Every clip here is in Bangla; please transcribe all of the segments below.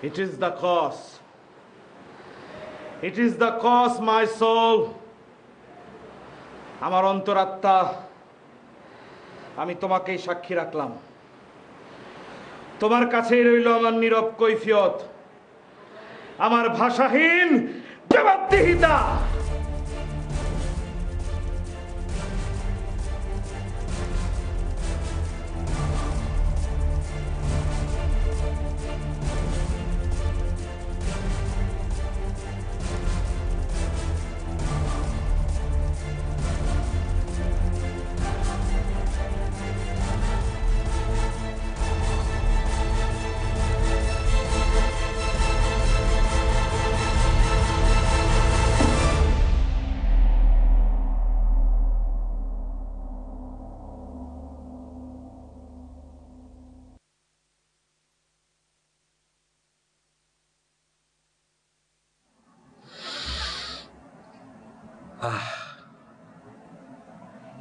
It is the cause. It is the cause, my soul. আমার অন্তরাত্মা, আমি তোমাকেই সাক্ষী রাখলাম। তোমার কাছেই রইল আমার নীরব কৈফিয়ত, আমার ভাষাহীন জবাবদিহিতা।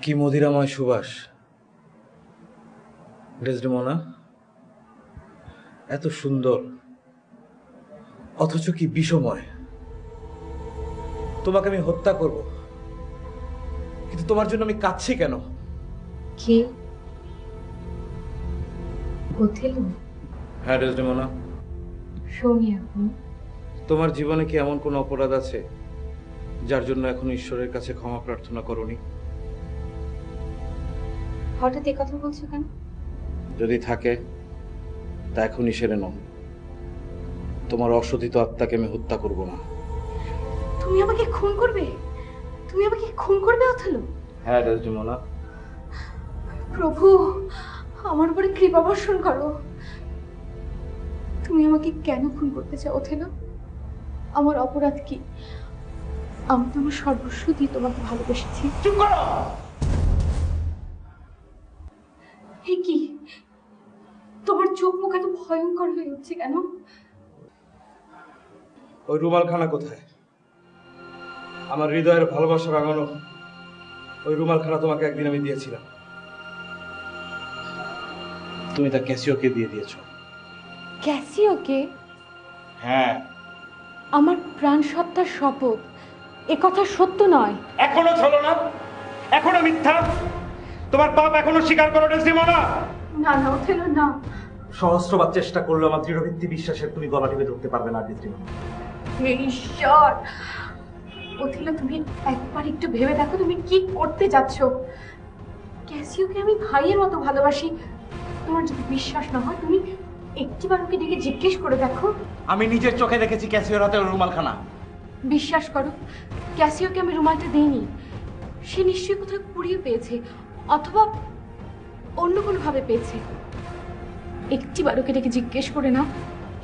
কি মদিরাময় সুবাস ডেসডেমোনা, এত সুন্দর অথচ কি বিষময়। তোমাকে আমি হত্যা করব, কিন্তু তোমার জন্য আমি কাঁদছি কেন? কি ওথেলো? হ্যাঁ ডেসডেমোনা, শুনি এখন। তোমার জীবনে কি এমন কোনো অপরাধ আছে যার জন্য এখন ঈশ্বরের কাছে ক্ষমা প্রার্থনা করোনি? হঠাৎ এই কথা বলছো কেন? যদি থাকে তা এখনই সেরে নাও। তোমার অশোধিত আত্মাকে আমি হত্যা করব না। তুমি আমাকে খুন করবে? তুমি আমাকে খুন করবে ওথেলো? হ্যাঁ ডেসডেমোনা। প্রভু, আমার উপরে কৃপা বর্ষণ করো। তুমি আমাকে কেন খুন করতে চাও ওথেলো? আমার অপরাধ কি? আমি তো আমার সর্বস্ব দিয়ে তোমাকে ভালোবেসেছি। চুপ করো। এ কি, তোমার চোখ মুখ এত ভয়ঙ্কর হয়ে উঠছে কেন? ওই রুমালখানা কোথায়? আমার হৃদয়ের ভালোবাসা রাঙানো ওই রুমালখানা তোমাকে একদিন আমি দিয়েছিলাম, তুমি তা ক্যাসিওকে দিয়ে দিয়েছো। ক্যাসিওকে? হ্যাঁ। আমার প্রাণ সত্তার শপথ, এ কথা সত্য নয়। এখনো ছলো না, এখনো মিথ্যা, তোমার পাপ এখনো স্বীকার করো ডেসডেমোনা। না না ওথেলো, না। সহস্রবার চেষ্টা করলে আমার দৃঢ়ভিত্তি বিশ্বাসের তুমি গলা টিপে ধরতে পারবে না ডেসডেমোনা। হে ঈশ্বর, ওথেলো তুমি একবার একটু ভেবে দেখো তুমি কি করতে যাচ্ছ। ক্যাসিওকে আমি ভাইয়ের মতো ভালোবাসি। তোমার যদি বিশ্বাস না হয় তুমি একটিবার ওকে ডেকে জিজ্ঞেস করে দেখো। আমি নিজের চোখে দেখেছি ক্যাসিওর হাতে রুমালখানা। বিশ্বাস করো, ক্যাসিওকে আমি রুমালটা দিইনি। সে নিশ্চয়ই কোথাও কুড়িয়ে পেয়েছে, অথবা অন্য কোনো ভাবে পেয়েছে। একটিবার ওকে ডেকে জিজ্ঞেস করে না।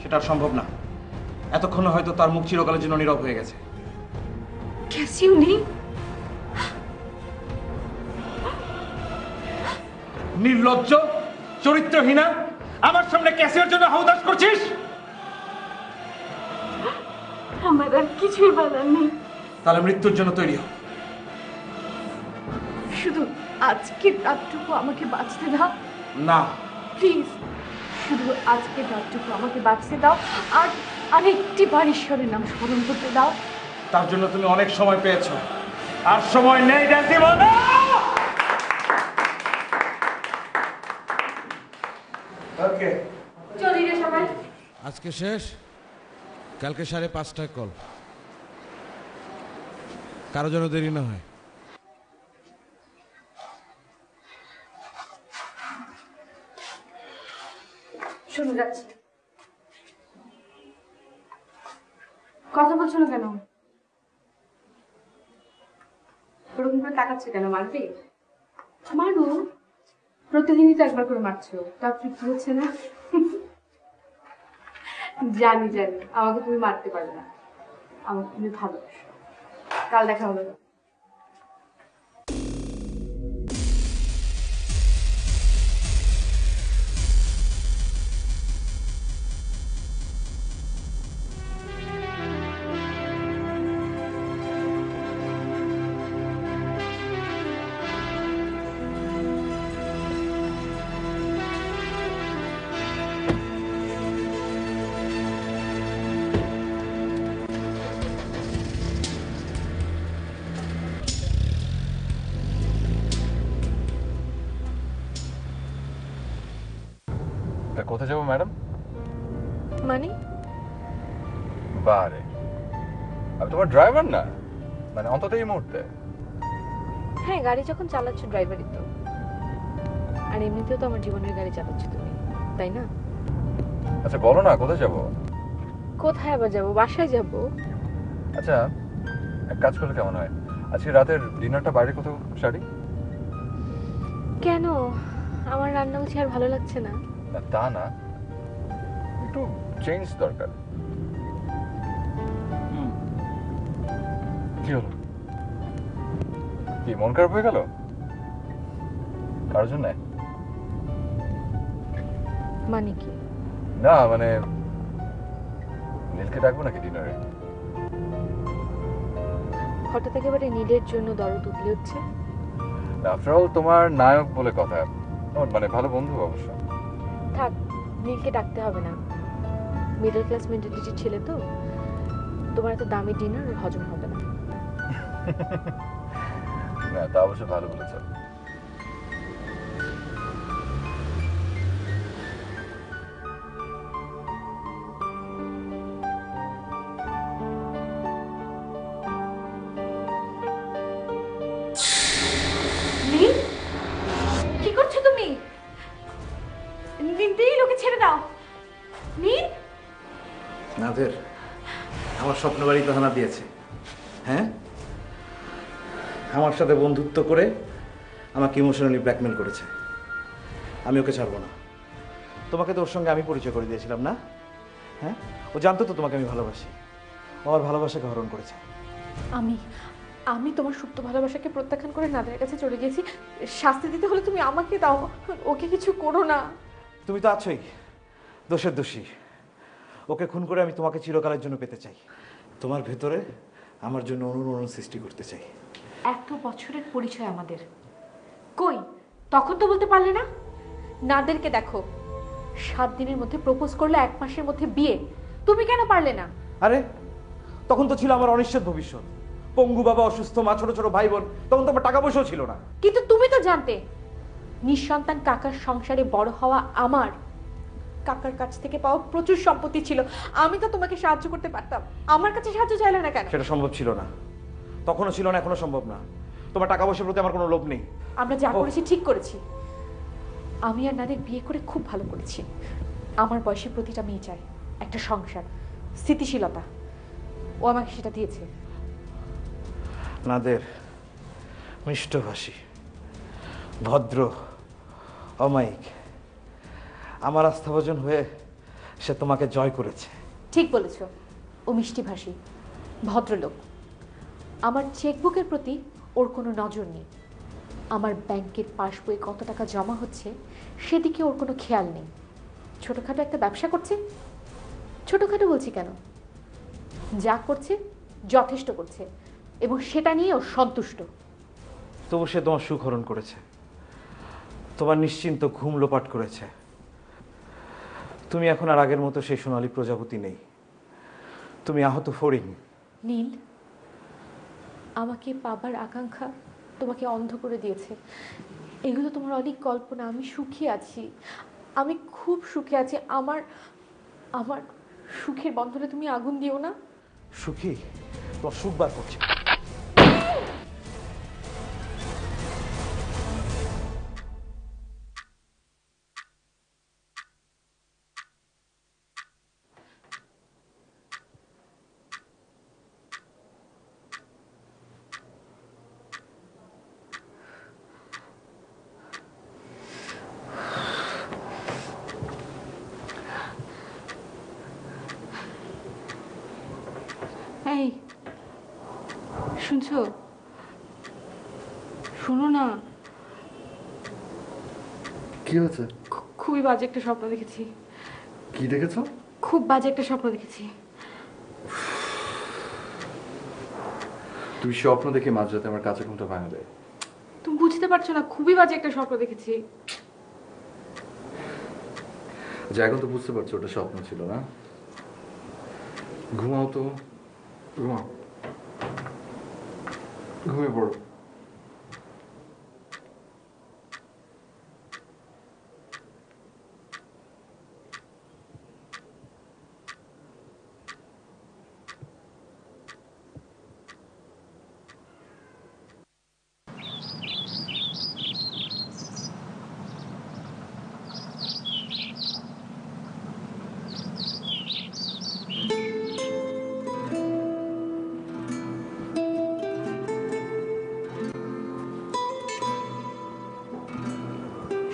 সেটা সম্ভব না, এতক্ষণ হয়তো তার মুখ চিরকালের জন্য নীরব হয়ে গেছে। ক্যাসিও নেই? নির্লজ্জ, চরিত্রহীনা, আমার সামনে ক্যাসিওর জন্য হাউদাস করছিস? আমার আর কিছুই বলার নেই। তাহলে মৃত্যুর জন্য তৈরি হও। শুধু আজকের রাতটুকু আমাকে বাঁচতে দাও। না প্লিজ, শুধু আজকের রাতটুকু আমাকে বাঁচতে দাও, আর আরেকটি বার ঈশ্বরের নাম স্মরণ করতে দাও। তার জন্য তুমি অনেক সময় পেয়েছো, আর সময় নেই ডেসডেমোনা। ওকে, চলি রে সবাই। আজকে শেষ, কালকে 5:30টায় কল। কারো যেন দেরি না হয়। শুনে যাচ্ছি। কথা বলছো না কেন? ওরকম করে তাকাচ্ছে কেন? মারবে? মারো, প্রতিদিনই তো একবার করে মারছো, তা তৃপ্তি হচ্ছে না? জানি জানি আমাকে তুমি মারতে পারবে না, আমাকে তুমি ভালোবাসো। কাল দেখা হবে। কোথায় যাবো ম্যাডাম? মানে বারে, আমি তোমার ড্রাইভার না, মানে অন্তত এই মুহূর্তে। হ্যাঁ, গাড়ি যখন চালাচ্ছ ড্রাইভারই তো। আর এমনিতেও তো আমার জীবনের গাড়ি চালাচ্ছ তুমি, তাই না? আচ্ছা বলো না কোথায় যাবো? কোথায় আবার যাবো? বাসায় যাবো। আচ্ছা এক কাজ করলে কেমন হয়, আজকে রাতের ডিনারটা বাইরে কোথাও সারি? কেন? আমার রান্না বুঝি আর ভালো লাগছে না? না তা না, একটু চেঞ্জ দরকার। কি হলো, কি মন খারাপ হয়ে গেল কারোর জন্য? মানে কি? না মানে নীলকে ডাকবো নাকি ডিনারে? হঠাৎ একেবারে নীলের জন্য দরদ উঠলে হচ্ছে। আফটার অল তোমার নায়ক বলে কথা, আমার মানে ভালো বন্ধু অবশ্য। থাক, নীলকে ডাকতে হবে না। মিডল ক্লাস মেন্টালিটির ছেলে তো, তোমার এত দামি ডিনার হজম হবে না। না তা অবশ্য ভালো বলেছ। নীল, কি করছো তুমি? নীল, ওকে ছেড়ে দাও। নীল, নাদের আমার স্বপ্ন বাড়ি তো হানা দিয়েছে। হ্যাঁ, আমার সাথে বন্ধুত্ব করে আমাকে ইমোশনালি ব্ল্যাকমেল করেছে। আমি ওকে ছাড়বো না। তোমাকে তো ওর সঙ্গে আমি পরিচয় করে দিয়েছিলাম না? হ্যাঁ, ও জানতো তো তোমাকে আমি ভালোবাসি। ও আমার ভালোবাসাকে হরণ করেছে। আমি তোমার সুপ্ত ভালোবাসাকে প্রত্যাখ্যান করে নাদের কাছে চলে গেছি। শাস্তি দিতে হলে তুমি আমাকে দাও, ওকে কিছু করো না। তুমি তো আছোই দোষের দোষী। ওকে খুন করে আমি তোমাকে চিরকালের জন্য পেতে চাই। তোমার ভেতরে আমার জন্য অনুরণন সৃষ্টি করতে চাই। এত বছরের পরিচয় আমাদের, কই তখন তো বলতে পারলে না? নাদেরকে দেখো, 7 দিনের মধ্যে প্রপোজ করলে 1 মাসের মধ্যে বিয়ে। তুমি কেন পারলে না? আরে তখন তো ছিল আমার অনিশ্চিত ভবিষ্যৎ। পঙ্গু বাবা, অসুস্থ মা, ছোট ছোট ভাই বোন। তখন তো আমার টাকা পয়সাও ছিল না। কিন্তু তুমি তো জানতে নিঃসন্তান কাকার সংসারে বড় হওয়া আমার। কাকার কাছ থেকে পাওয়া প্রচুর সম্পত্তি ছিল, আমি তো তোমাকে সাহায্য করতে পারতাম। আমার কাছে সাহায্য চাইলে না কেন? সেটা সম্ভব ছিল না, তখনও ছিল না, এখনো সম্ভব না। তোমার টাকা পয়সার প্রতি আমার কোনো লোভ নেই। আমরা যা করেছি ঠিক করেছি। আমি আর নাদের বিয়ে করে খুব ভালো করেছি। আমার বয়সী প্রতিটা মেয়ে চায় একটা সংসার, স্থিতিশীলতা। ও আমাকে সেটা দিয়েছে। নাদের মিষ্টভাষী, ভদ্র, অমায়িক। আমার আস্থাভাজন হয়ে সে তোমাকে জয় করেছে। ঠিক বলেছ, ও মিষ্টিভাষী, ভদ্রলোক। আমার চেকবুকের প্রতি ওর কোনো নজর নেই। আমার ব্যাংকের পাসবইয়ে কত টাকা জমা হচ্ছে সেদিকে ওর কোনো খেয়াল নেই। ছোটোখাটো একটা ব্যবসা করছে, ছোটোখাটো বলছি কেন, যা করছে যথেষ্ট করছে, এবং সেটা নিয়ে ও সন্তুষ্ট। তবু সে তোমার সুখ হরণ করেছে, তোমার নিশ্চিন্ত ঘুম লোপাট করেছে। তুমি এখন আর আগের মতো সেই সোনালী প্রজাপতি নেই, তুমি আহত ফড়িং। নীল, আমাকে পাবার আকাঙ্ক্ষা তোমাকে অন্ধ করে দিয়েছে। এগুলো তোমার অনেক কল্পনা। আমি সুখী আছি, আমি খুব সুখে আছি। আমার আমার সুখের বন্ধনে তুমি আগুন দিও না। সুখী? তোমার সুখ বার করছে। এই শুনছো? শোনো না, কি হয়েছে? খুবই বাজে একটা স্বপ্ন দেখেছি। কি দেখেছো? খুব বাজে একটা স্বপ্ন দেখেছি। তুমি স্বপ্ন দেখে মাঝরাতে আমার কাছে ঘুমটা ভাঙা দেয়। তুমি বুঝতে পারছো না, খুবই বাজে একটা স্বপ্ন দেখেছি। আচ্ছা এখন তো বুঝতে পারছো ওটা স্বপ্ন ছিল না। ঘুমাও তো, ঘুমাও, ঘুমিয়ে পড়ো।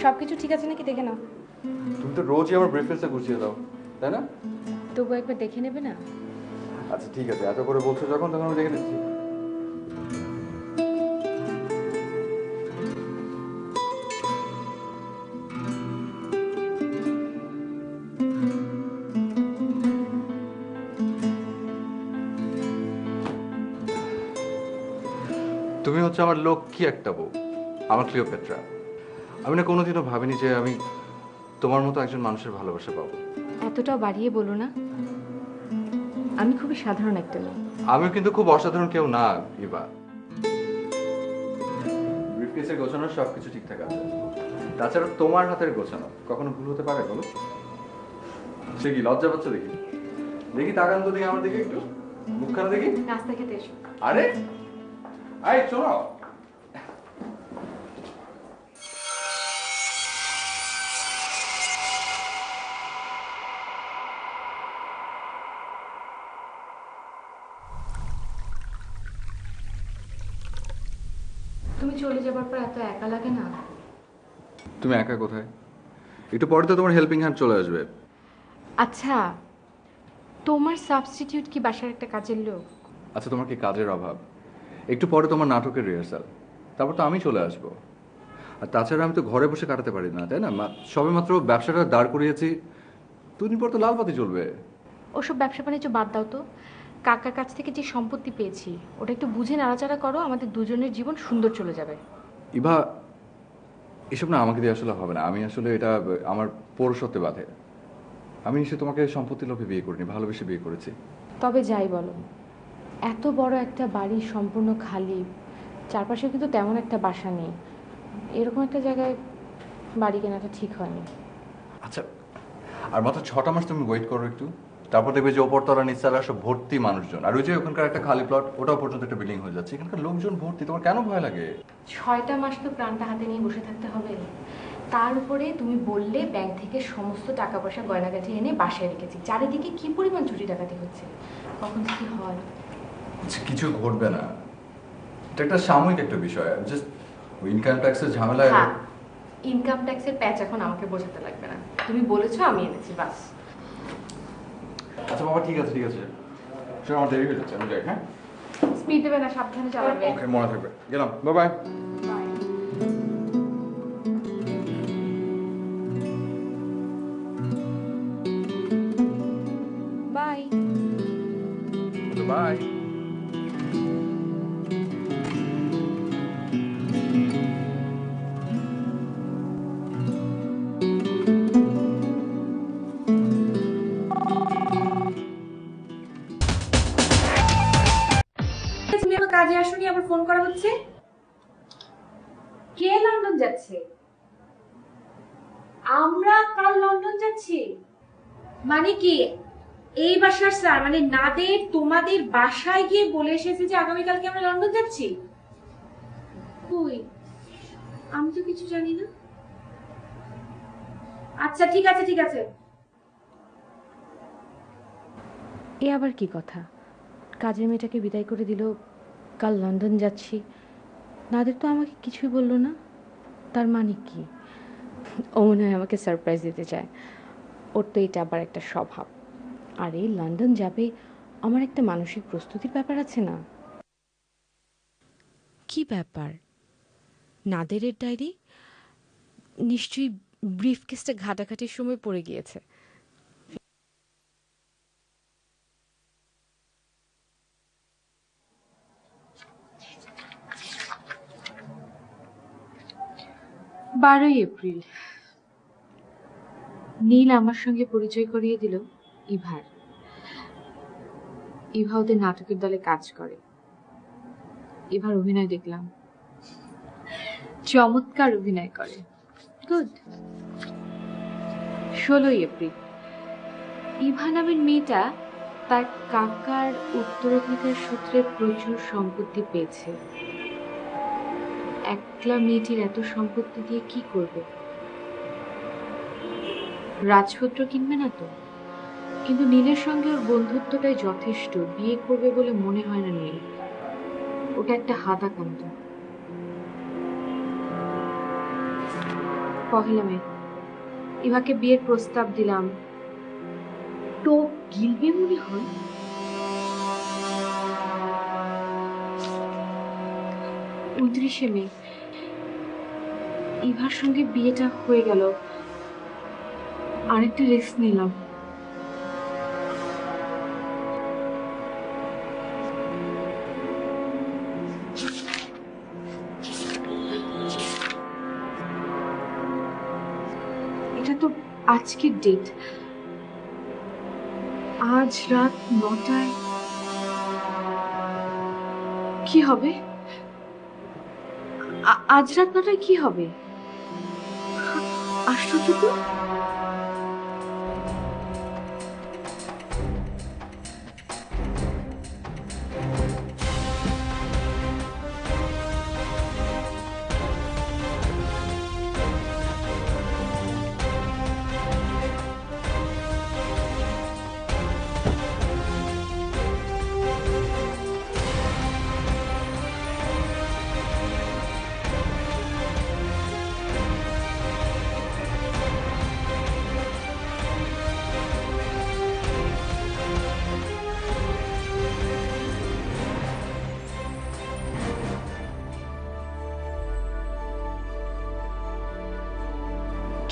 সবকিছু ঠিক আছে নাকি দেখে নাও। তুমি তো রোজই আমার ব্রেকফাস্টটা গুছিয়ে দাও, তাই না? তবু একবার দেখে নেবে না? আচ্ছা ঠিক আছে, এত করে বলছো যখন, তখন আমি দেখে নিচ্ছি। তুমি হচ্ছে আমার লক্ষ্মী একটা বউ, আমার ক্লিওপেট্রা। আমি না কোনোদিনও ভাবিনি যে আমি তোমার মতো একজন মানুষের ভালোবাসা পাবো। এতটাও বাড়িয়ে বলো না, আমি খুবই সাধারণ একটা মেয়ে। আমিও কিন্তু খুব অসাধারণ কেউ না ইভা। ব্রিফকেসের গোছানো সবকিছু ঠিকঠাক আছে, তাছাড়া তোমার হাতের গোছানো কখনো ভুল হতে পারে বলো? সে কি লজ্জা পাচ্ছ দেখি? দেখি তাকান তো দেখি আমার দিকে একটু, মুখখানা দেখি। নাস্তা খেতে এসো। আরে আয় চলো। তুমি চলে যাবার পর এত একা লাগে না? তুমি একা কোথায়? একটু পরে তো তোমার হেল্পিং হ্যান্ড চলে আসবে। আচ্ছা, তোমার সাবস্টিটিউট কি বাসার একটা কাজের লোক? আচ্ছা তোমার কি কাজের অভাব? একটু পরে তোমার নাটকের রিহার্সাল, তারপর তো আমি চলে আসবো। আর তাছাড়া আমি তো ঘরে বসে কাটাতে পারি না, তাই না? সবে মাত্র ব্যবসাটা দাঁড় করিয়েছি, দুদিন পর তো লাল বাতি জ্বলবে। ওসব ব্যবসা বাণিজ্য বাদ দাও তো। কাকার কাছ থেকে যে সম্পত্তি পেয়েছি ওটা একটু বুঝে নাড়াচাড়া করো, আমাদের দুজনের জীবন সুন্দর চলে যাবে। ইভা, এসব না আমাকে দিয়ে আসলে হবে না। আমি আসলে এটা আমার পৌরসত্বে বাধে। আমি নিশ্চয়ই তোমাকে সম্পত্তি লোভে বিয়ে করিনি, ভালোবেসে বিয়ে করেছি। তবে যাই বলো, এত বড় একটা বাড়ি সম্পূর্ণ খালি, চারপাশে কিন্তু তেমন একটা বাসা নেই, এরকম একটা জায়গায় বাড়ি কেনাটা ঠিক হয়নি। আচ্ছা, আর মাত্র 6টা মাস তুমি ওয়েট করো একটু, তারপর দেখবে যে ওপরতলা নিচতলা সব ভর্তি মানুষজন। আর ওই যে ওখানকার একটা খালি প্লট, ওটাও পর্যন্ত একটা বিল্ডিং হয়ে যাচ্ছে। এখানকার লোকজন ভর্তি, তোমার কেন ভয় লাগে? 6টা মাস তো প্রাণটা হাতে নিয়ে বসে থাকতে হবে। তার উপরে তুমি বললে ব্যাংক থেকে সমস্ত টাকা পয়সা গয়নাগাটি এনে বাসায় রেখেছি, চারিদিকে কি পরিমাণ চুরি ডাকাতি হচ্ছে, কখন কি হয়। আচ্ছা, কিছু ঘটবে না, এটা একটা সাময়িক একটা বিষয়। জাস্ট ইনকাম ট্যাক্সের ঝামেলায়। হ্যাঁ, ইনকাম ট্যাক্সের প্যাচ এখন আমাকে বোঝাতে লাগবে না, তুমি বলেছো আমি এনেছি, বাস। আচ্ছা বাবা, ঠিক আছে ঠিক আছে, শোনো আমার দেরি হয়ে যাচ্ছে, আমি যাই। হ্যাঁ, স্পিড দেবে না, সাবধানে চালাবে। ওকে, মনে থাকবে। গেলাম, বাই বাই। বাই। বাই। তুমি আমার কাজে আসোনি, আবার ফোন করা হচ্ছে। কে লন্ডন যাচ্ছে? আমরা কাল লন্ডন যাচ্ছি মানে কি? এই বাসার স্যার মানে নাদের তোমাদের বাসায় গিয়ে বলে এসেছে যে আগামীকালকে আমরা লন্ডন যাচ্ছি? কই, আমি তো কিছু জানি না। আচ্ছা ঠিক আছে ঠিক আছে। এ আবার কি কথা? কাজের মেয়েটাকে বিদায় করে দিল, কাল লন্ডন যাচ্ছি। নাদের তো আমাকে কিছুই বললো না, তার মানে কি? ও মনে হয় আমাকে সারপ্রাইজ দিতে চায়। ওর তো এটা আবার একটা স্বভাব। আর এই লন্ডন যাবে, আমার একটা মানসিক প্রস্তুতির ব্যাপার আছে না? কি ব্যাপার? নাদেরের ডায়েরি নিশ্চয়ই ব্রিফকেসটা ঘাটাঘাটির সময় পড়ে গিয়েছে। এপ্রিল, নীল আমার সঙ্গে পরিচয় করিয়ে দিল ইভার। ইভা ওদের নাটকের দলে কাজ করে। ইভার অভিনয় দেখলাম, চমৎকার অভিনয় করে, গুড। 16 এপ্রিল, ইভা নামের মেয়েটা তার কাকার উত্তরাধিকার সূত্রে প্রচুর সম্পত্তি পেয়েছে। একলা মেয়েটির এত সম্পত্তি দিয়ে কি করবে? রাজপুত্র কিনবে না তো। কিন্তু নীলের সঙ্গে ওর বন্ধুত্বটাই যথেষ্ট, বিয়ে করবে বলে মনে হয় না নীল। ওটা একটা হাদা কাণ্ড। পহেলা মে ইভাকে বিয়ের প্রস্তাব দিলাম, তো গিলবে মনে হয়। 29শে মে ইভার সঙ্গে বিয়েটা হয়ে গেল, আরেকটা রেস্ট নিলাম। এটা তো আজকের ডেট, আজ রাত 9টায় কি হবে? আজ রাত 9টায় কি হবে? আশ্চর্য তো।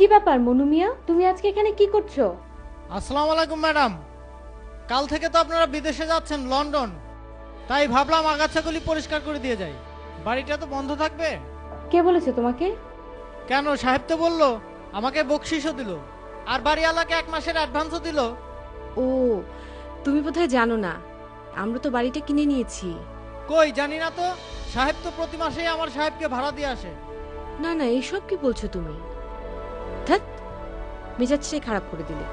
কি ব্যাপার মনু মিয়া, তুমি আজকে এখানে কি করছো? আসসালামু আলাইকুম ম্যাডাম। কাল থেকে তো আপনারা বিদেশে যাচ্ছেন, লন্ডন, তাই ভাবলাম আগাছাগুলি পরিষ্কার করে দিয়ে যাই। বাড়িটা তো বন্ধ থাকবে। কে বলেছে তোমাকে? কেন, সাহেব তো বললো, আমাকে বকশিসও দিল, আর বাড়িওয়ালাকে 1 মাসের অ্যাডভান্সও দিল। ও, তুমি বোধহয় জানো না, আমরা তো বাড়িটা কিনে নিয়েছি। কই জানি না তো, সাহেব তো প্রতি মাসেই আমার সাহেবকে ভাড়া দিয়ে আসে। না না, এসব কি বলছো তুমি? ধ্যাৎ, মেজাজটাই খারাপ করে দিলে।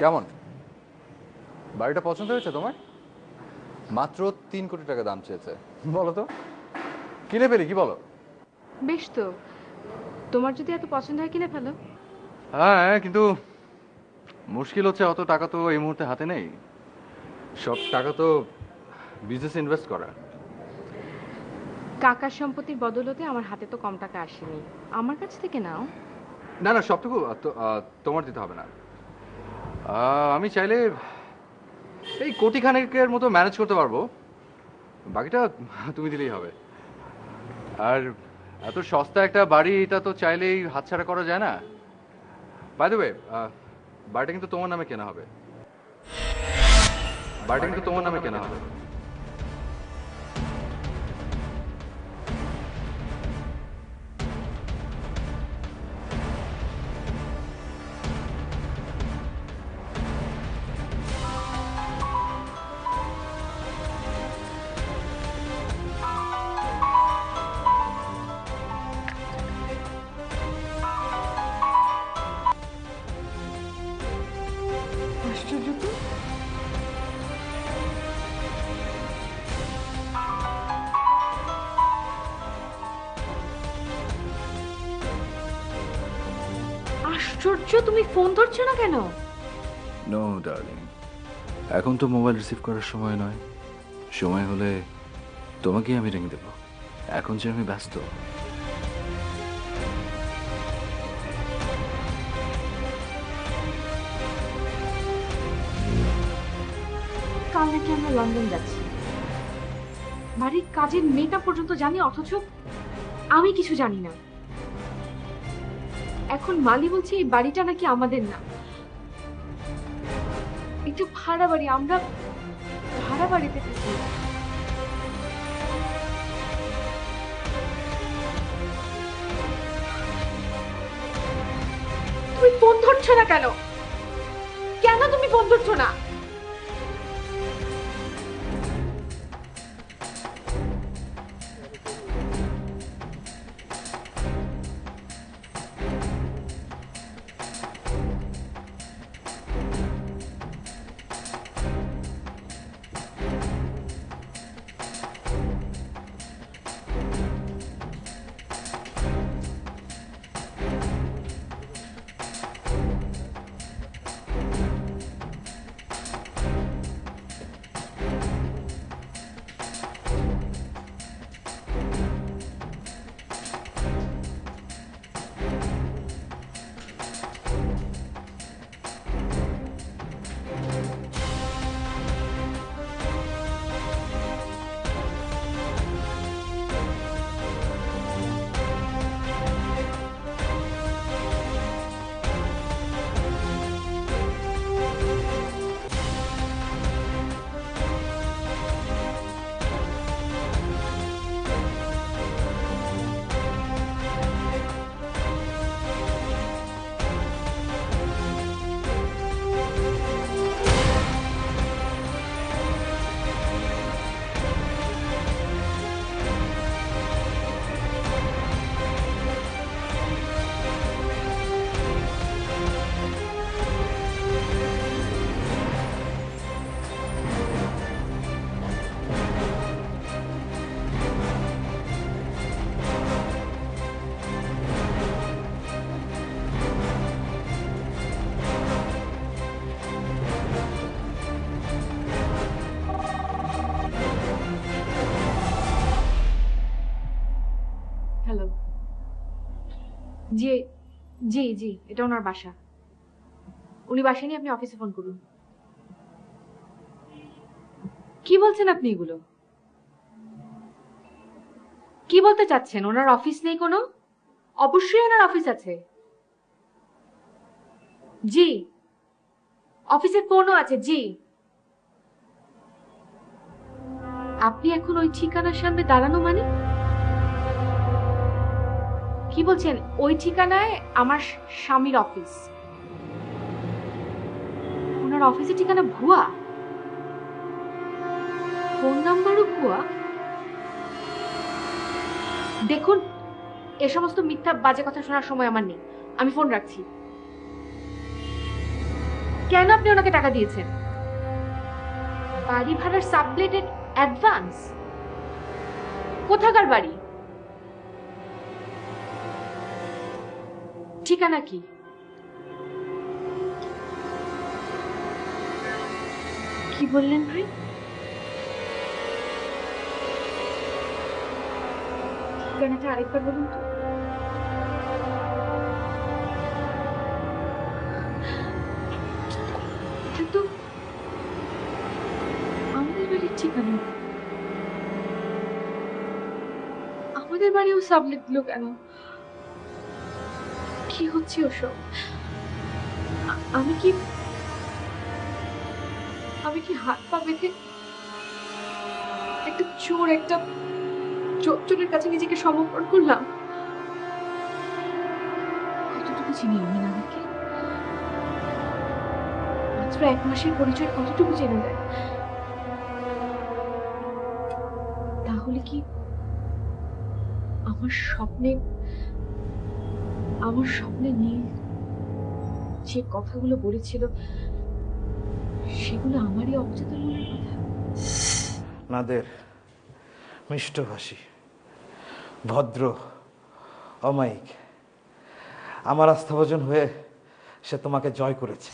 কেমন, বাড়িটা পছন্দ হয়েছে তোমার? মাত্র 3 কোটি টাকা দাম চেয়েছে। বলো তো, কিনে ফেলি কি বলো? বেশ তো, তোমার যদি এত পছন্দ হয় কিনে ফেলো। হ্যাঁ, কিন্তু মুশকিল হচ্ছে অত টাকা তো এই মুহূর্তে হাতে নেই। সব টাকা তো বিজনেস ইনভেস্ট করা। কাকার সম্পত্তির বদলতে আমার হাতে তো কম টাকা আসেনি, আমার কাছ থেকে নাও। না না, সবটুকু তোমার দিতে হবে না। আমি চাইলে এই কোটি খানেকের মতো ম্যানেজ করতে পারবো, বাকিটা তুমি দিলেই হবে। আর এত সস্তা একটা বাড়ি, এটা তো চাইলেই হাতছাড়া করা যায় না। বাই দ্য ওয়ে, বাড়িটা কিন্তু তোমার নামে কেনা হবে। বাড়িটা কিন্তু তোমার নামে কেনা হবে। আশ্চর্য তো। আশ্চর্য, তুমি ফোন ধরছো না কেন? নো ডার্লিং, এখন তো মোবাইল রিসিভ করার সময় নয়। সময় হলে তোমাকেই আমি রিং দেব। এখন যে আমি ব্যস্ত। কাল নাকি আমরা লন্ডন যাচ্ছি, বাড়ির কাজের মেয়েটা পর্যন্ত জানি, অথচ আমি কিছু জানি না। এখন মালি বলছে এই বাড়িটা নাকি আমাদের না, এটা ভাড়া বাড়ি, আমরা ভাড়া বাড়িতে থাকি। তুমি ফোন ধরছো না কেন? কেন তুমি ফোন ধরছো না? হ্যালো, জি জি জি, এটা ওনার বাসা। উনি বাসায় নিয়ে আপনি অফিসে ফোন করুন। কি বলছেন আপনি এগুলো? কি বলতে চাচ্ছেন? ওনার অফিস নেই কোনো? অবশ্যই ওনার অফিস আছে। জি, অফিসের ফোনও আছে। জি, আপনি এখন ওই ঠিকানার সামনে দাঁড়ানো মানে? কি বলছেন? ওই ঠিকানায় আমার স্বামীর অফিস। ওনার অফিসের ঠিকানা ভুয়া, ফোন নাম্বারও ভুয়া। দেখুন, এ সমস্ত মিথ্যা বাজে কথা শোনার সময় আমার নেই, আমি ফোন রাখছি। কেন আপনি ওনাকে টাকা দিয়েছেন? বাড়ি ভাড়ার সাবলেটেড অ্যাডভান্স? কোথাকার বাড়ি? ঠিকানা কি? কি বললেন ভাই? ঠিকানাটা আরেকবার বলুন তো। এটা তো আমাদের বাড়ির ঠিকানা। আমাদের বাড়িও সাবলেট দিল কেন? কি হচ্ছে ওসব? আমি কি হাত পা বেঁধে একটা চোরের কাছে নিজেকে সমর্পণ করলাম? কতটুকু চিনি আমি নানাকে? মাত্র 1 মাসের পরিচয় কতটুকু জেনে যায়? তাহলে কি আমার স্বপ্নে নীল যে কথাগুলো বলেছিল সেগুলো আমারই অবচেতন মনের কথা? নাদের মিষ্টভাষী, ভদ্র, অমায়িক, আমার আস্থাভাজন হয়ে সে তোমাকে জয় করেছে।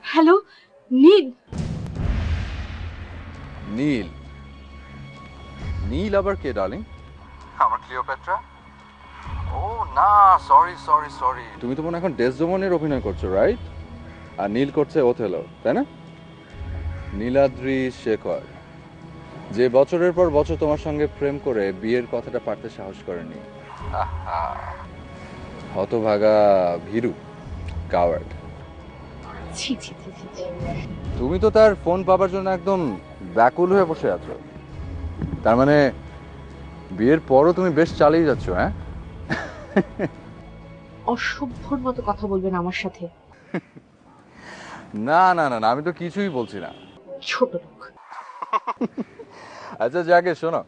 হ্যালো, নীল। নীল? নীল আবার কে ডার্লিং? আমার ক্লিওপেট্রা? ও ও না, সরি সরি সরি, তুমি তো মনে হয় এখন ডেসডেমনের অভিনয় করছো, রাইট? আর নীল করছে ওথেলো, তাই না? নীলাদ্রি শেখর, যে বছরের পর বছর তোমার সঙ্গে প্রেম করে বিয়ের কথাটা পারতে সাহস করেনি। হতভাগা ভীরু, কাওয়ার্ড। ছি ছি ছি ছি ছি। তুমি তো তার ফোন পাবার জন্য একদম ব্যাকুল হয়ে বসে আছো। তার মানে বিয়ের পরও তুমি বেশ চালিয়ে যাচ্ছ, হ্যাঁ? অসভ্যর মতো কথা বলবেন আমার সাথে, না না না না, আমি তো কিছুই বলছি না। ছোট লোক। আচ্ছা যাকে শোনো,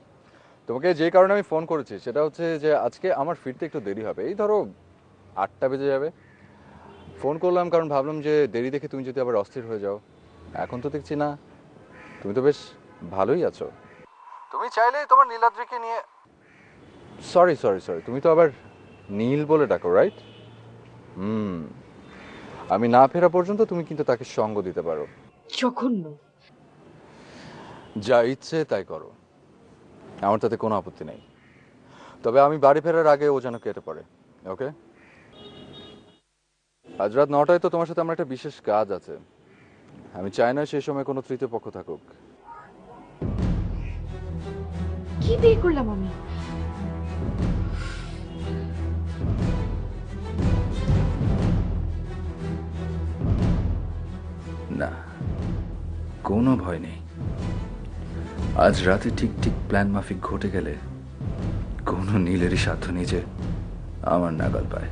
তোমাকে যে কারণে আমি ফোন করেছি সেটা হচ্ছে যে আজকে আমার ফিরতে একটু দেরি হবে, এই ধরো 8টা বেজে যাবে। ফোন করলাম কারণ ভাবলাম যে দেরি দেখে তুমি যদি আবার অস্থির হয়ে যাও। এখন তো দেখছি না, তুমি তো বেশ ভালোই আছো। তুমি চাইলে তোমার নীলাদ্রিকে নিয়ে, সরি সরি সরি, তুমি তো আবার নীল বলে ডাকো, রাইট? আমি না ফেরা পর্যন্ত তুমি কিন্তু তাকে সঙ্গ দিতে পারো। জঘন্য। যা ইচ্ছে তাই করো, আমার তাতে কোনো আপত্তি নেই। তবে আমি বাড়ি ফেরার আগে ও যেন কেটে পড়ে, ওকে? আজ রাত 9টায় তো তোমার সাথে আমার একটা বিশেষ কাজ আছে। আমি চাই না সেই সময় কোনো তৃতীয় পক্ষ থাকুক। কি বিয়ে করলাম আমি? না, কোনো ভয় নেই। আজ রাতে ঠিক ঠিক প্ল্যান মাফিক ঘটে গেলে কোনো নীলেরই সাধ্য নেই যে আমার নাগাল পায়।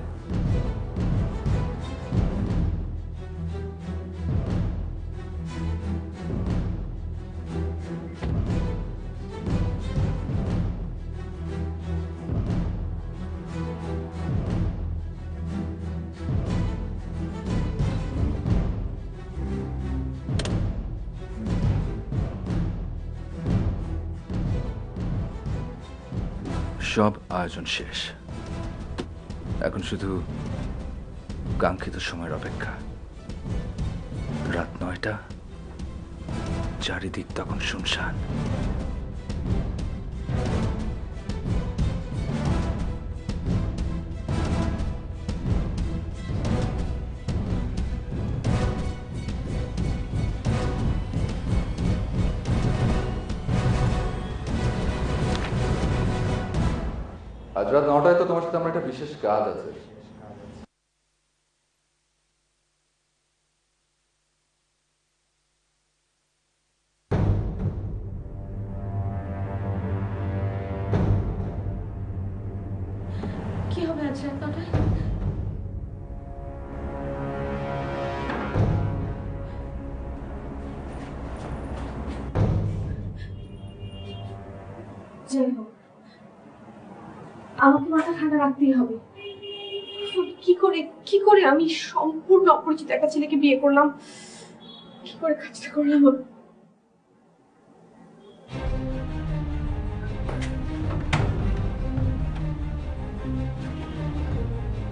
সব আয়োজন শেষ, এখন শুধু কাঙ্ক্ষিত সময়ের অপেক্ষা। রাত 9টা, চারিদিক তখন শুনশান। আজ রাত 9টায় তো তোমার সাথে আমার একটা বিশেষ কাজ আছে। কি হবে আজ রাত 9টায়? যাই হোক, আমাকে মাথা ঠান্ডা রাখতেই হবে। কি করে আমি সম্পূর্ণ অপরিচিত একটা ছেলেকে বিয়ে করলাম? কি করে কাজটা করলাম?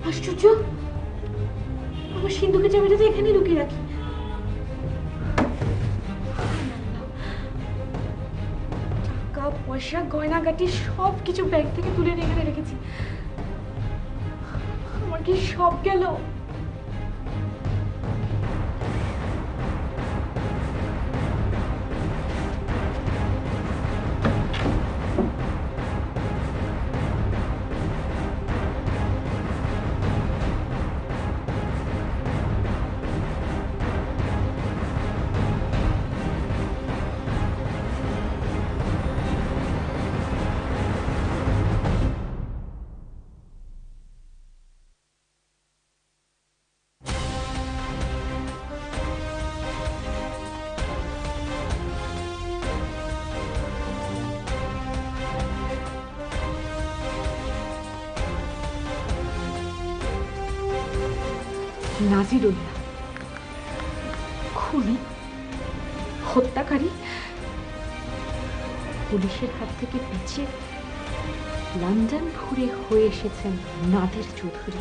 আশ্চর্য, আমার সিন্ধুকের চাবিটা তো এখানে লুকিয়ে রাখি। টাকা পয়সা গয়নাগাটি সব কিছু ব্যাগ থেকে তুলে এখানে রেখেছি। আমার কি সব গেল? নাজিরুল্লাহ খুনি, হত্যাকারী, পুলিশের হাত থেকে পিছিয়ে লন্ডন ঘুরে হয়ে এসেছেন নাদির চৌধুরী।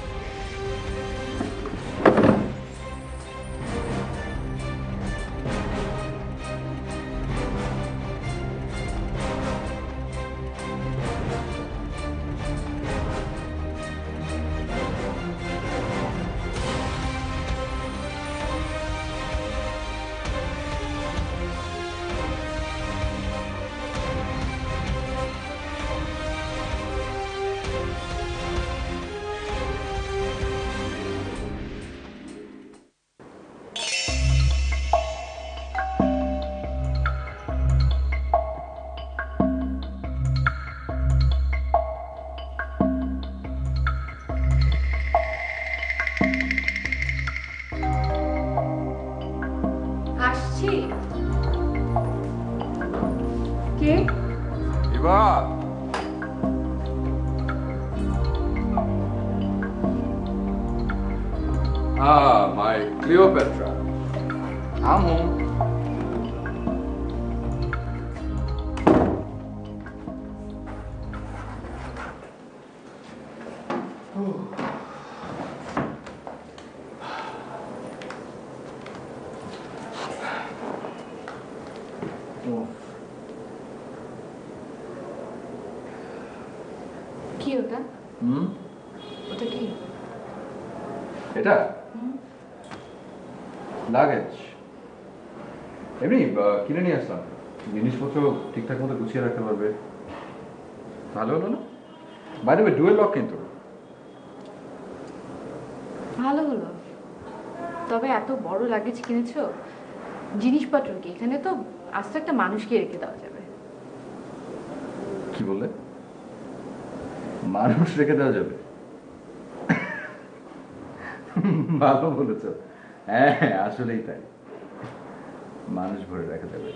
কে? Eva, my Cleopatra. I'm home. কি ওটা? হুম, ওটা কি? এটা লাগেজ। এমনি কিনে নিয়ে আসলাম, জিনিসপত্র ঠিকঠাক মতো গুছিয়ে রাখতে পারবে। ভালো হলো না? বাইরে ডুয়েল লক কিন্তু। ভালো হলো। তবে এত বড় লাগেজ কিনেছো, জিনিসপত্র কি এখানে? তো আস্তে একটা মানুষকে রেখে দেওয়া যাবে। কি বললে? মানুষ রেখে দেওয়া যাবে? ভালো বলেছ। হ্যাঁ, আসলেই তাই, মানুষ ভরে রেখে দেবে।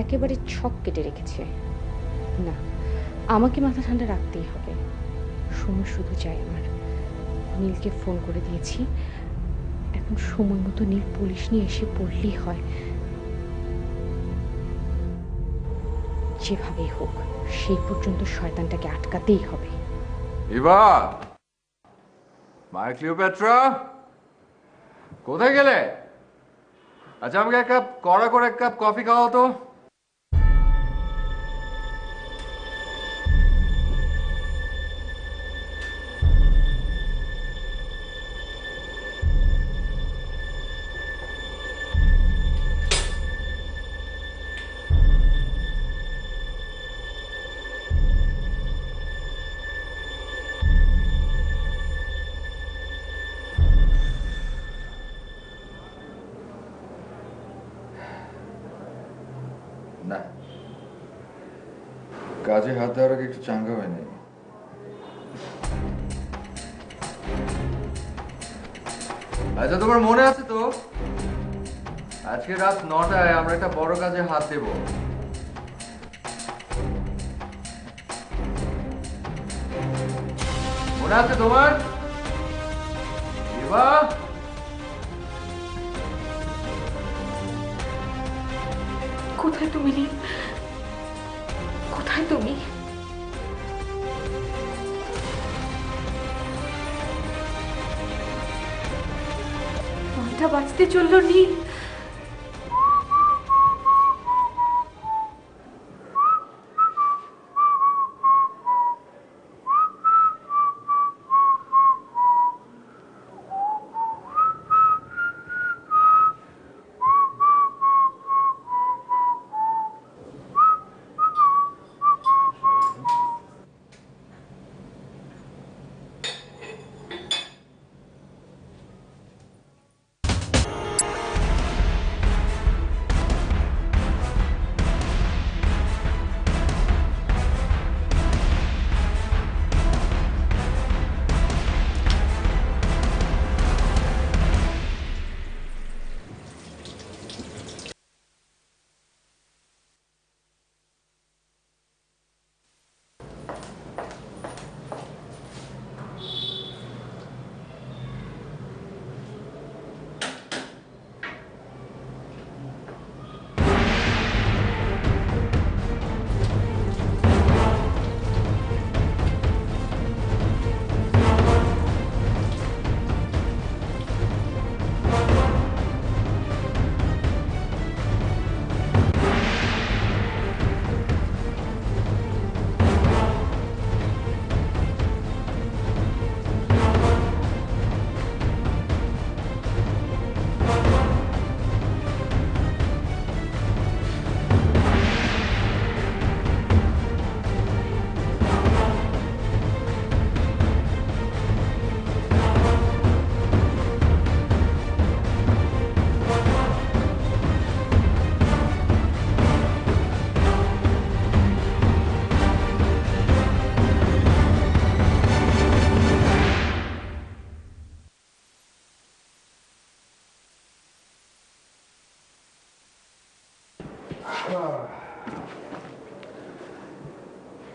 একেবারে ছক কেটে রেখেছে। না, আমাকে মাথা ঠান্ডা রাখতেই হবে। সময় শুধু চাই আমার। নীলকে ফোন করে দিয়েছি, এখন সময় মতো নীল পুলিশ নিয়ে এসে পড়লেই হয়। যেভাবেই হোক সেই পর্যন্ত শয়তানটাকে আটকাতেই হবে। ইভা, মাই ক্লিওপেট্রা, কোথায় গেলে? আচ্ছা, আমাকে এক কাপ কড়া করে এক কাপ কফি খাওয়াও তো। না, কাজে হাত দেওয়ার আগে একটু চাঙ্গা হয়নি। আচ্ছা, তোমার মনে আছে তো আজকে রাত 9টায় আমরা একটা বড় কাজে হাত দেব? মনে আছে তোমার? ইভা, কোথায় তুমি নীল? কোথায় তুমি? ঘন্টা বাজতে চললো নীল।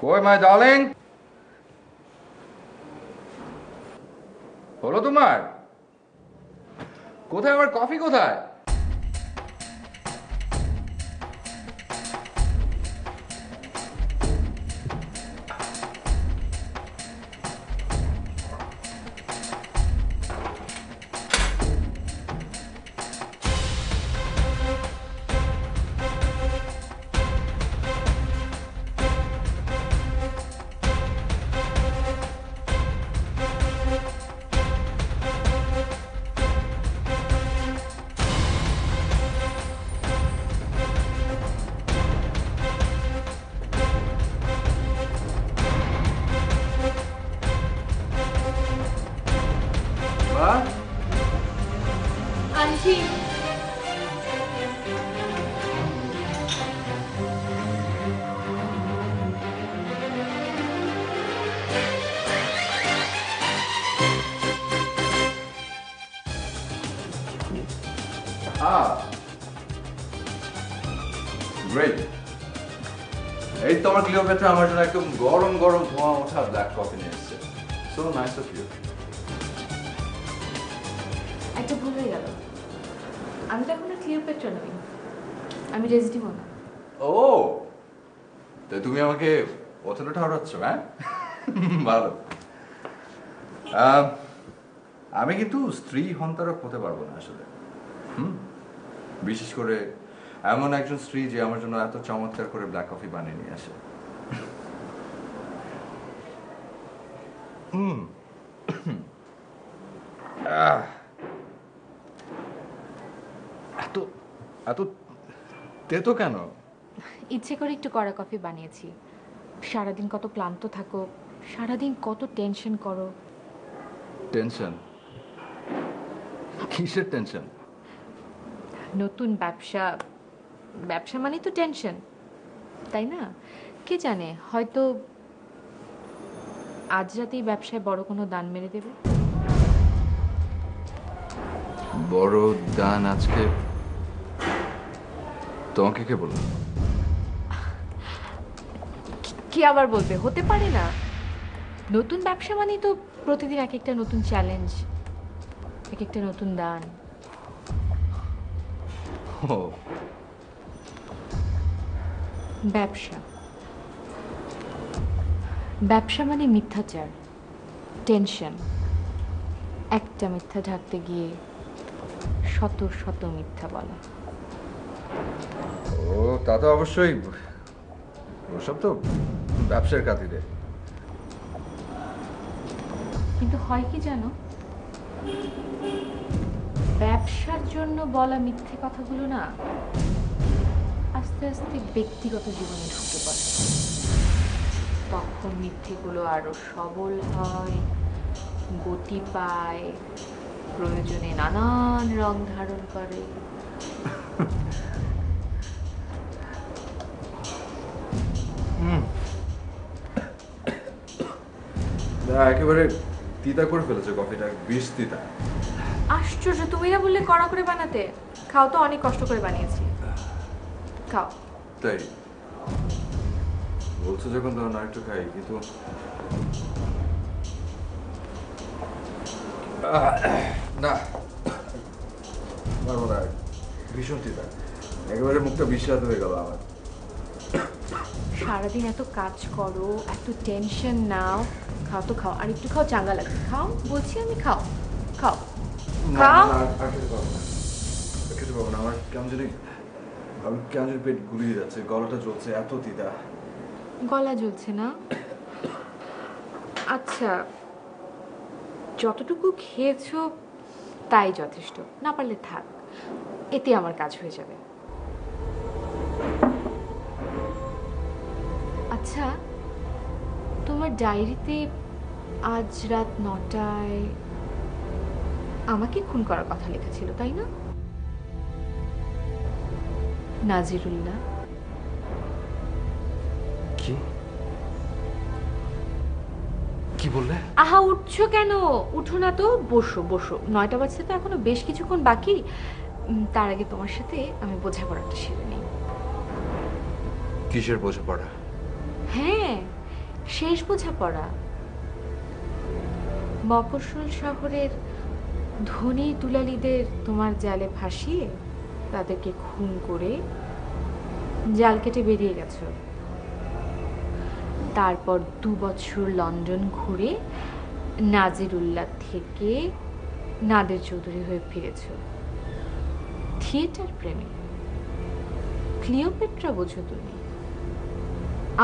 কই মাই ডার্লিং? হলো তোমার? কোথায় আমার কফি কোথায়? মা, আনছি। গ্রেট। এই তো আমার ক্লিওপেট্রা আমার জন্য একদম গরম গরম ধোঁয়া ওঠা ব্ল্যাক কফি নিয়ে এসেছে। So nice of you. একটা ভুল হয়ে গেল, আমি তো এখন আর ক্লিওপেট্রা নই, আমি ডেসডিমোনা। ও, তো তুমি আমাকে অতটা হরাচ্ছ, হ্যাঁ? ভালো। আমি কিন্তু স্ত্রী হন্তারক হতে পারবো না আসলে। বিশেষ করে এমন একজন স্ত্রী যে আমার জন্য এত চমৎকার করে ব্ল্যাক কফি বানিয়ে নিয়ে আসে। এত এত তেতো কেন? ইচ্ছে করে একটু কড়া কফি বানিয়েছি। সারাদিন কত ক্লান্ত থাকো, সারাদিন কত টেনশন করো। টেনশন? কিসের টেনশন? নতুন ব্যবসা, ব্যবসা মানে তো টেনশন, তাই না? কে জানে, হয়তো আজ রাতেই ব্যবসায় বড় কোনো দান মেরে দেবে। বড় দান আজকে? তোমাকে কে বলল? কি আবার বলবে, হতে পারে না। নতুন ব্যবসা মানে তো প্রতিদিন এক একটা নতুন চ্যালেঞ্জ, এক একটা নতুন দান। ও, ব্যবসা, ব্যবসা মানে মিথ্যাচার, টেনশন। একটা মিথ্যা ঢাকতে গিয়ে শত শত মিথ্যা বলা। ও তা তো অবশ্যই। ওসব তো ব্যবসার খাতিরে। কিন্তু হয় কি জানো, ব্যবসার জন্য বলা মিথ্যে কথাগুলো না আস্তে আস্তে ব্যক্তিগত জীবনে ঢুকে পড়ে। তখন মিথ্যেগুলো আরো সবল হয়, গতি পায়, প্রয়োজনে নানান রং ধারণ করে। একেবারে তিতা করে ফেলেছে কফিটা, বিষ তিতা। আশ্চর্য, তুমি না বললে কড়া করে বানাতে? খাও তো, অনেক কষ্ট করে বানিয়েছি, খাও। তাই বলছো যখন তখন আরেকটু খাই, কিন্তু না পারবো না, ভীষণ তিতা। একেবারে মুখটা বিস্বাদ হয়ে গেল আমার। সারাদিন এত কাজ করো, এত টেনশন নাও, খাও তো খাও, আর একটু খাও, চাঙ্গা লাগবে। খাও বলছি আমি, খাও খাও খাও। আর খেতে পারবো না, খেতে পারবো না। আমার কেমন জানি, আমি কেমন জানি পেট গুলিয়ে যাচ্ছে, গলাটা জ্বলছে, এত তিতা। গলা জ্বলছে না? আচ্ছা, যতটুকু খেয়েছো তাই যথেষ্ট, না পারলে থাক, এতে আমার কাজ হয়ে যাবে। আচ্ছা, তোমার ডায়েরিতে আজ রাত 9টায় আমাকে খুন করার কথা লেখা ছিল, তাই না? নাজিরুল্লাহ। কি কি বললে? আহা, উঠছো কেন? উঠো না তো, বসো বসো, 9টা বাজতে তো এখনো বেশ কিছুক্ষণ বাকি। তার আগে তোমার সাথে আমি বোঝাপড়াটা সেরে নিই। কিসের বোঝাপড়া? হ্যাঁ, শেষ বোঝাপড়া। মফস্বল শহরের ধনী দুলালিদের তোমার জালে ফাঁসিয়ে তাদেরকে খুন করে জাল কেটে বেরিয়ে গেছো। তারপর 2 বছর লন্ডন ঘুরে নাজিরুল্লাহ থেকে নাদের চৌধুরী হয়ে ফিরেছ। থিয়েটার প্রেমী ক্লিওপেট্রা বোঝো তুমি।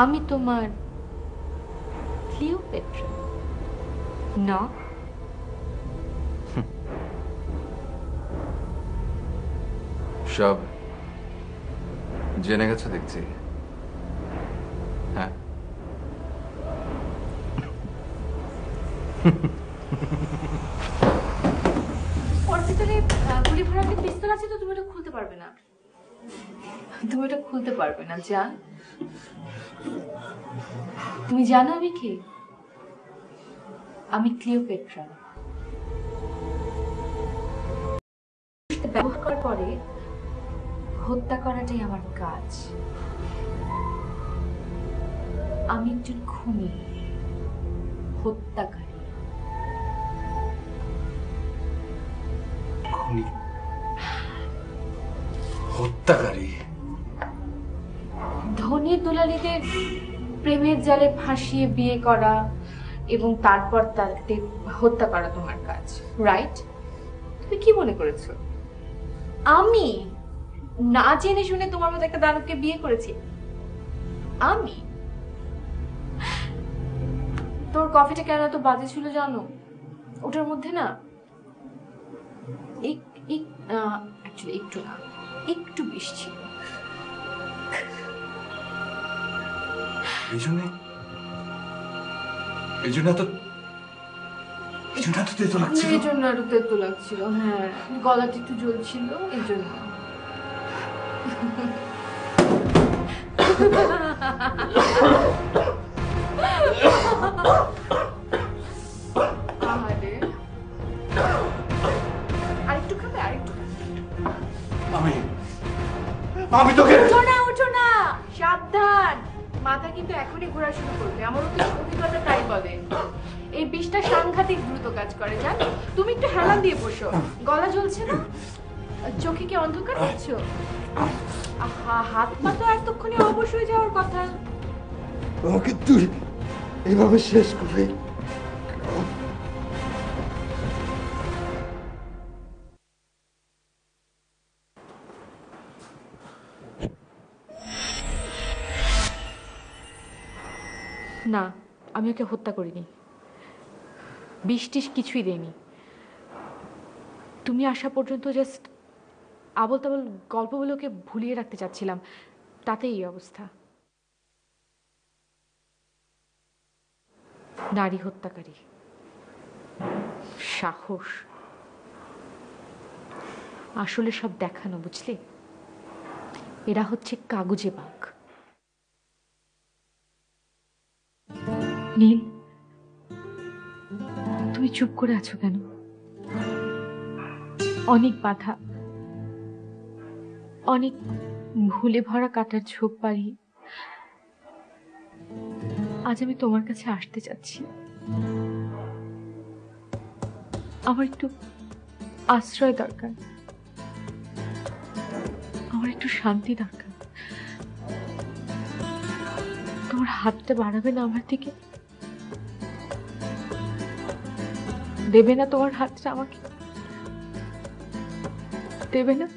আমি তোমার ক্লিওপেট্রা না। সব জেনে গেছো দেখছি। হ্যাঁ, ওর ভিতরে গুলি ভরা একটা পিস্তল আছে, তো তুমি এটা খুলতে পারবে না। তুমি এটা খুলতে পারবে না জান। তুমি জানো আমি কি? আমি ক্লিওপেট্রা। ব্যবহার করার পরে হত্যা করাটাই আমার কাজ। আমি একজন খুনি, হত্যাকারী। খুনি, হত্যাকারী। ধনী দুলালিদের প্রেমের জালে ফাঁসিয়ে বিয়ে করা এবং তারপর তাদের হত্যা করা তোমার কাজ, রাইট? তুমি কি মনে করেছো আমি না জেনে শুনে তোমার মতো একটা দানবকে বিয়ে করেছি? আমি? তোর কফিটা কেন এত বাজে ছিল জানো? ওটার মধ্যে না অ্যাকচুয়ালি একটু না, একটু বিষ ছিল। এই জন্য তেতো লাগছিল। এই জন্য আরো তেতো লাগছিল। হ্যাঁ, গলাটা একটু জ্বলছিল এই জন্য। আরে আরেকটু খাবে? আরেকটু আমি তোকে উঠো না, উঠো না, সাবধান। মাথা কিন্তু এখনই ঘোরা শুরু করবে। আমার অভিজ্ঞতা তাই বলে। এই বিষটা সাংঘাতিক দ্রুত কাজ করে, জানো? তুমি একটু হেলান দিয়ে বসো। গলা জ্বলছে না? চোখে কি অন্ধকার হচ্ছ? হাত পা তো এতক্ষণে অবশ হয়ে যাওয়ার কথা। আমাকে তুই এইভাবে শেষ করে না, আমি ওকে হত্যা করিনি। বিষ টিষ কিছুই দেয়নি। তুমি আসা পর্যন্ত জাস্ট আবল তাবল গল্পগুলোকে ভুলিয়ে রাখতে চাচ্ছিলাম, তাতে এই অবস্থা। নারী হত্যাকারী, সাহস আসলে সব দেখানো, বুঝলে? এরা হচ্ছে কাগুজে বাঘ। নীল, তুমি চুপ করে আছো কেন? অনেক বাধা, অনেক ভুলে ভরা কাটার ঝোপ পাড়ি আজ আমি তোমার কাছে আসতে চাচ্ছি। আমার একটু আশ্রয় দরকার, আমার একটু শান্তি দরকার। তোমার হাতটা বাড়াবে না আমার দিকে? দেবে না তোমার হাতটা আমাকে? দেবে না?